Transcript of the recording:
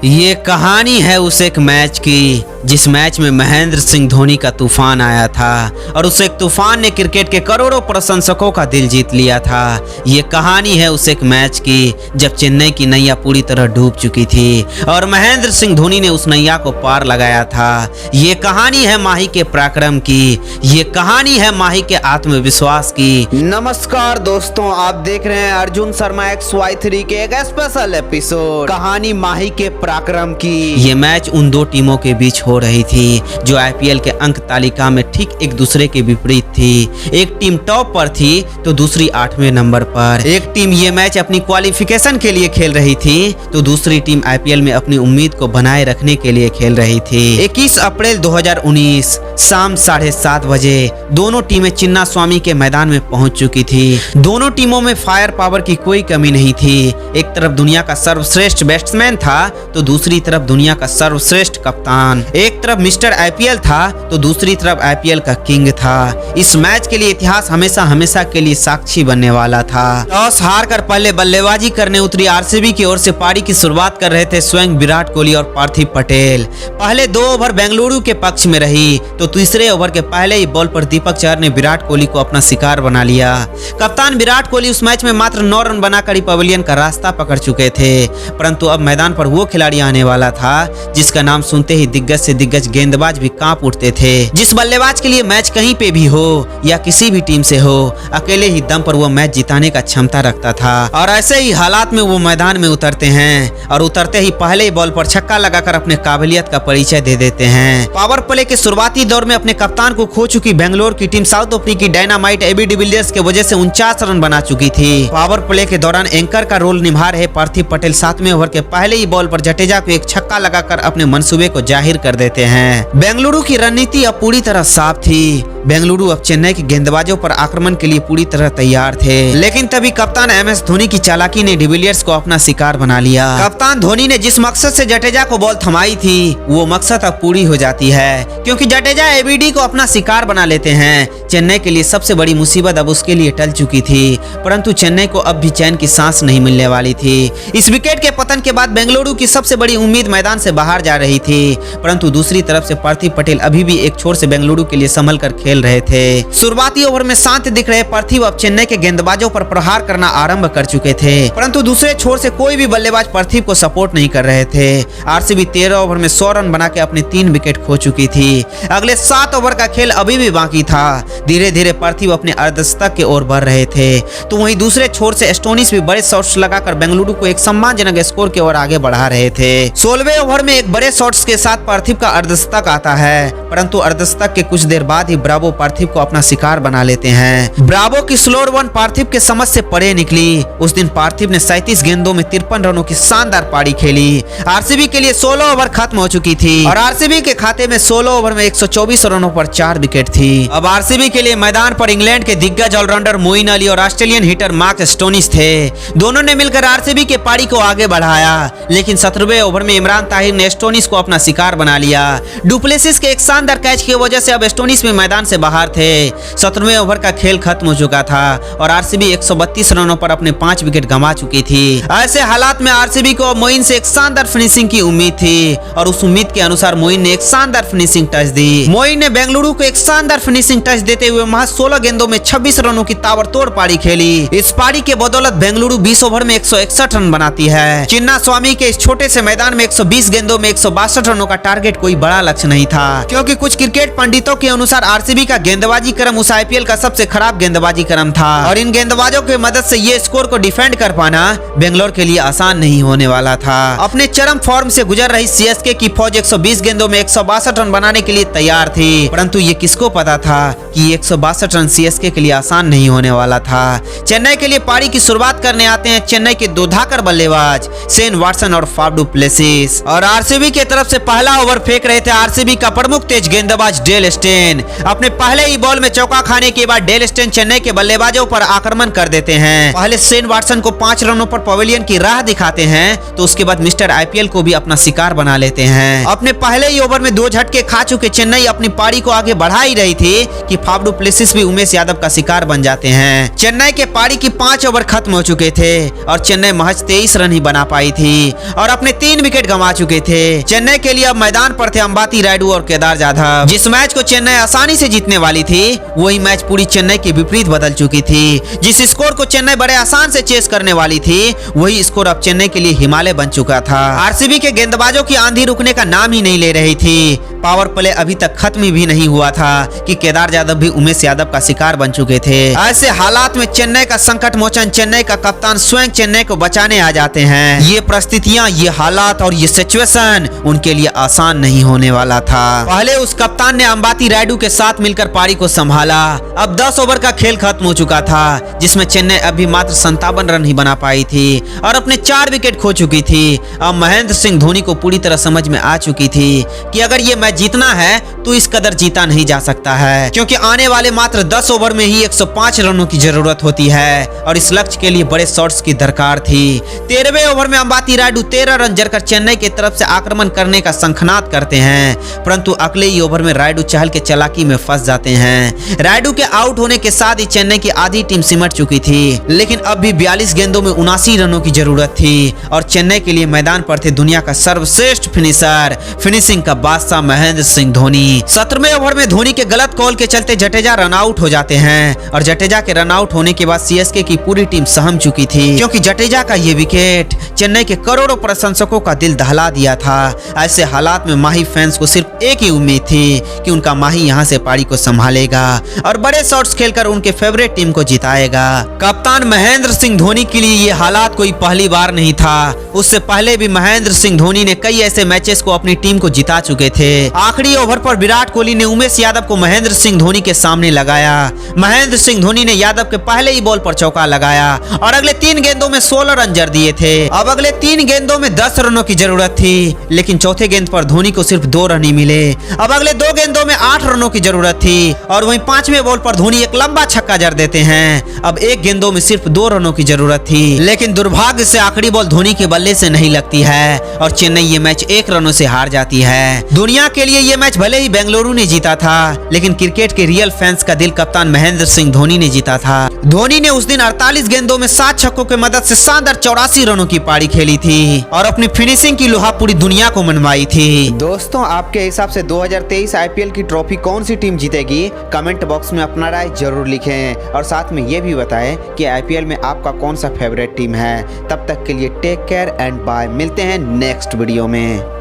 ये कहानी है उस एक मैच की जिस मैच में महेंद्र सिंह धोनी का तूफान आया था और उस एक तूफान ने क्रिकेट के करोड़ों प्रशंसकों का दिल जीत लिया था। ये कहानी है उस एक मैच की जब चेन्नई की नैया पूरी तरह डूब चुकी थी और महेंद्र सिंह धोनी ने उस नैया को पार लगाया था। ये कहानी है माही के पराक्रम की, ये कहानी है माही के आत्मविश्वास की। नमस्कार दोस्तों, आप देख रहे हैं अर्जुन शर्मा XY3 के एक स्पेशल एपिसोड कहानी माही के पराक्रम की। ये मैच उन दो टीमों के बीच हो रही थी जो IPL के अंक तालिका में ठीक एक दूसरे के विपरीत थी। एक टीम टॉप पर थी तो दूसरी 8वें नंबर पर। एक टीम ये मैच अपनी क्वालिफिकेशन के लिए खेल रही थी तो दूसरी टीम IPL में अपनी उम्मीद को बनाए रखने के लिए खेल रही थी। 21 अप्रैल 2019 शाम 7:30 बजे दोनों टीमें चिन्ना स्वामी के मैदान में पहुंच चुकी थी। दोनों टीमों में फायर पावर की कोई कमी नहीं थी। एक तरफ दुनिया का सर्वश्रेष्ठ बैट्समैन था तो दूसरी तरफ दुनिया का सर्वश्रेष्ठ कप्तान। एक तरफ मिस्टर IPL था तो दूसरी तरफ IPL का किंग था। इस मैच के लिए इतिहास हमेशा हमेशा के लिए साक्षी बनने वाला था। टॉस हार कर पहले बल्लेबाजी करने उतरी RCB की ओर से पारी की शुरुआत कर रहे थे स्वयं विराट कोहली और पार्थिव पटेल। पहले 2 ओवर बेंगलुरु के पक्ष में रही तो तीसरे ओवर के पहले ही बॉल पर दीपक चहर ने विराट कोहली को अपना शिकार बना लिया। कप्तान विराट कोहली उस मैच में मात्र 9 रन बनाकर ही पवेलियन का रास्ता पकड़ चुके थे, परंतु अब मैदान पर वो खिलाड़ी आने वाला था जिसका नाम सुनते ही दिग्गज से दिग्गज गेंदबाज भी कांप उठते थे। जिस बल्लेबाज के लिए मैच कहीं पे भी हो या किसी भी टीम से हो, अकेले ही दम पर वो मैच जिताने का क्षमता रखता था। और ऐसे ही हालात में वो मैदान में उतरते हैं और उतरते ही पहले ही बॉल पर छक्का लगाकर अपने काबिलियत का परिचय दे देते हैं। पावर प्ले के शुरुआती दौर में अपने कप्तान को खो चुकी बेंगलोर की टीम साउथ अफ्रीकी डायनामाइट AB डिविलियर्स के वजह से 49 रन बना चुकी थी। पावर प्ले के दौरान एंकर का रोल निभा रहे पार्थिव पटेल 7वें ओवर के पहले ही बॉल पर जडेजा को एक छक्का लगाकर अपने मंसूबे को जाहिर कर देते हैं। बेंगलुरु की रणनीति अब पूरी तरह साफ थी। बेंगलुरु अब चेन्नई के गेंदबाजों पर आक्रमण के लिए पूरी तरह तैयार थे, लेकिन तभी कप्तान MS धोनी की चालाकी ने डिविलियर्स को अपना शिकार बना लिया। कप्तान धोनी ने जिस मकसद से जडेजा को बॉल थमाई थी वो मकसद अब पूरी हो जाती है, क्योंकि जडेजा ABD को अपना शिकार बना लेते हैं। चेन्नई के लिए सबसे बड़ी मुसीबत अब उसके लिए टल चुकी थी, परंतु चेन्नई को अब भी चैन की सांस नहीं मिलने वाली थी। इस विकेट के पतन के बाद बेंगलुरु की सबसे बड़ी उम्मीद मैदान से बाहर जा रही थी, परंतु दूसरी तरफ से पार्थिव पटेल अभी भी एक छोर से बेंगलुरु के लिए संभल कर खेल रहे थे। शुरुआती ओवर में शांत दिख रहे पार्थिव अब चेन्नई के गेंदबाजों पर प्रहार करना आरंभ कर चुके थे, परंतु दूसरे छोर से कोई भी बल्लेबाज पार्थिव को सपोर्ट नहीं कर रहे थे। RCB 13 ओवर में 100 रन बना के अपने 3 विकेट खो चुकी थी। अगले 7 ओवर का खेल अभी भी बाकी था। धीरे धीरे पार्थिव अपने अर्धशतक की ओर बढ़ रहे थे, तो वहीं दूसरे छोर से एस्टोनिस भी बड़े शॉट्स लगाकर बेंगलुरु को एक सम्मानजनक स्कोर की ओर आगे बढ़ा रहे थे। 16वें ओवर में एक बड़े शॉट्स के साथ पार्थिव का अर्धशतक आता है, परंतु अर्धशतक के कुछ देर बाद ही ब्रावो पार्थिव को अपना शिकार बना लेते हैं। ब्रावो की स्लोअर वन पार्थिव के समझ से परे निकली। उस दिन पार्थिव ने 37 गेंदों में 53 रनों की शानदार पारी खेली। RCB के लिए 16 ओवर खत्म हो चुकी थी और RCB के खाते में 16 ओवर में 124 रनों पर 4 विकेट थी। अब RCB के लिए मैदान पर इंग्लैंड के दिग्गज ऑलराउंडर मोइन अली और ऑस्ट्रेलियन हिटर मार्क स्टोनिस थे। दोनों ने मिलकर RCB के पारी को आगे बढ़ाया, लेकिन 17वें ओवर में इमरान ताहिर ने स्टोनिस को अपना शिकार बना लिया। डुप्लेसिस के एक शानदार कैच की वजह से अब स्टोनिस में मैदान से बाहर थे। 17वें ओवर का खेल खत्म हो चुका था और RCB 132 रनों पर अपने 5 विकेट गंवा चुकी थी। ऐसे हालात में RCB को मोइन से एक शानदार फिनिशिंग की उम्मीद थी और उस उम्मीद के अनुसार मोइन ने एक शानदार फिनिशिंग टच दी। मोइन ने बेंगलुरु को एक शानदार फिनिशिंग टच देते हुए महज 16 गेंदों में 26 रनों की ताबड़तोड़ पारी खेली। इस पारी के बदौलत बेंगलुरु 20 ओवर में 161 रन बनाती है। चिन्ना स्वामी के इस छोटे से मैदान में 120 गेंदों में 162 रनों का टारगेट कोई बड़ा लक्ष्य नहीं था, क्योंकि कुछ क्रिकेट पंडितों के अनुसार RCB का गेंदबाजी क्रम उस IPL का सबसे खराब गेंदबाजी क्रम था और इन गेंदबाजों की मदद से ये स्कोर को डिफेंड कर पाना बेंगलोर के लिए आसान नहीं होने वाला था। अपने चरम फॉर्म से गुजर रही CSK की फौज 120 गेंदों में 162 रन बनाने के लिए तैयार थी, परंतु ये किसको पता था कि 162 रन CSK के लिए आसान नहीं होने वाला था। चेन्नई के लिए पारी की शुरुआत करने आते हैं चेन्नई के 2 धाकड़ बल्लेबाज शेन वाटसन और फाफ डु प्लेसिस और RCB की तरफ से पहला ओवर फेंक रहे थे RCB का प्रमुख तेज गेंदबाज डेल स्टेन। अपने पहले ही बॉल में चौका खाने के बाद डेल स्टेन चेन्नई के बल्लेबाजों पर आक्रमण कर देते हैं। पहले शेन वाटसन को 5 रनों पर पवेलियन की राह दिखाते हैं, तो उसके बाद मिस्टर आईपीएल को भी अपना शिकार बना लेते हैं। अपने पहले ही ओवर में 2 झटके खा चुके चेन्नई अपनी पारी को आगे बढ़ा ही रही थी कि फाफ डू प्लेसिस भी उमेश यादव का शिकार बन जाते हैं। चेन्नई के पारी की 5 ओवर खत्म हो चुके थे और चेन्नई महज 23 रन ही बना पाई थी और अपने 3 विकेट गंवा चुके थे। चेन्नई के लिए अब मैदान पर थे अंबाती रायडू और केदार जाधव। जिस मैच को चेन्नई आसानी से जीतने वाली थी, वही मैच पूरी चेन्नई के विपरीत बदल चुकी थी। जिस स्कोर को चेन्नई बड़े आसान से चेस करने वाली थी, वही स्कोर अब चेन्नई के लिए हिमालय बन चुका था। आरसीबी के गेंदबाजों की आंधी रुकने का नाम ही नहीं ले रही थी। पावर प्ले अभी तक खत्म भी नहीं हुआ था कि केदार जाधव भी उमेश यादव का शिकार बन चुके थे। ऐसे हालात में चेन्नई का संकट मोचन चेन्नई का कप्तान स्वयं चेन्नई को बचाने आ जाते हैं। ये परिस्थितियां, ये हालात और ये सिचुएशन उनके लिए आसान नहीं होने वाला था। पहले उस कप्तान ने अंबाती रायडू के साथ मिलकर पारी को संभाला। अब 10 ओवर का खेल खत्म हो चुका था, जिसमें चेन्नई अभी मात्र 57 रन ही बना पाई थी और अपने 4 विकेट खो चुकी थी। अब महेंद्र सिंह धोनी को पूरी तरह समझ में आ चुकी थी कि अगर ये मैच जीतना है तो इस कदर जीता नहीं जा सकता है, क्योंकि आने वाले मात्र 10 ओवर में ही 105 रनों की जरूरत होती है और इस लक्ष्य के लिए बड़े शॉट्स की दरकार थी। 13वें ओवर में अंबाती रायडू 13 रन जड़कर चेन्नई की तरफ से आक्रमण करने का शंखनाद करते हैं, परंतु अगले ही ओवर में रायडू चहल के चालाकी में फंस जाते हैं। रायडू के आउट होने के साथ ही चेन्नई की आधी टीम सिमट चुकी थी, लेकिन अब भी 42 गेंदों में 79 रनों की जरूरत थी और चेन्नई के लिए मैदान पर थे दुनिया का सर्वश्रेष्ठ फिनिशर, फिनिशिंग का बादशाह महेंद्र सिंह धोनी। 17वें ओवर में धोनी के गलत कॉल के चलते जडेजा रन आउट हो जाते हैं और जडेजा के रन आउट होने के बाद सीएसके की पूरी टीम सहम चुकी थी, क्योंकि जडेजा का ये विकेट चेन्नई के करोड़ों प्रशंसकों का दिल दहला दिया था। ऐसे हालात में माही फैंस को सिर्फ एक ही उम्मीद थी कि उनका माही यहां से पारी को संभालेगा और बड़े शॉट्स खेलकर उनके फेवरेट टीम को जिताएगा। कप्तान महेंद्र सिंह धोनी के लिए ये हालात कोई पहली बार नहीं था। उससे पहले भी महेंद्र सिंह धोनी ने कई ऐसे मैचेस को अपनी टीम को जिता चुके थे। आखिरी ओवर पर विराट कोहली ने उमेश यादव को महेंद्र सिंह धोनी के सामने लगाया। महेंद्र सिंह धोनी ने यादव के पहले ही बॉल पर चौका लगाया और अगले 3 गेंदों में 16 रन जड़ दिए थे। अब अगले 3 गेंदों में 10 रनों की जरूरत थी, लेकिन चौथे गेंद पर धोनी को सिर्फ 2 रन ही मिले। अब अगले 2 गेंदों में 8 रनों की जरूरत थी और वहीं 5वें बॉल पर धोनी एक लंबा छक्का जड़ देते हैं। अब 1 गेंदों में सिर्फ 2 रनों की जरूरत थी, लेकिन दुर्भाग्य से आखिरी बॉल धोनी के बल्ले से नहीं लगती है और चेन्नई ये मैच 1 रनों से हार जाती है। दुनिया के लिए ये मैच भले ही बेंगलुरु ने जीता था, लेकिन क्रिकेट के रियल फैंस का दिल कप्तान महेंद्र सिंह धोनी ने जीता था। धोनी ने उस दिन 48 गेंदों में 7 छक्कों की मदद से शानदार 84 रनों की पारी खेली थी और अपनी फिनिशिंग की लोहा पूरी दुनिया को मनवाई थी। दोस्तों, आपके हिसाब से 2023 आईपीएल की ट्रॉफी कौन सी टीम जीतेगी? कमेंट बॉक्स में अपना राय जरूर लिखें और साथ में ये भी बताएं कि आईपीएल में आपका कौन सा फेवरेट टीम है। तब तक के लिए टेक केयर एंड बाय। मिलते हैं नेक्स्ट वीडियो में।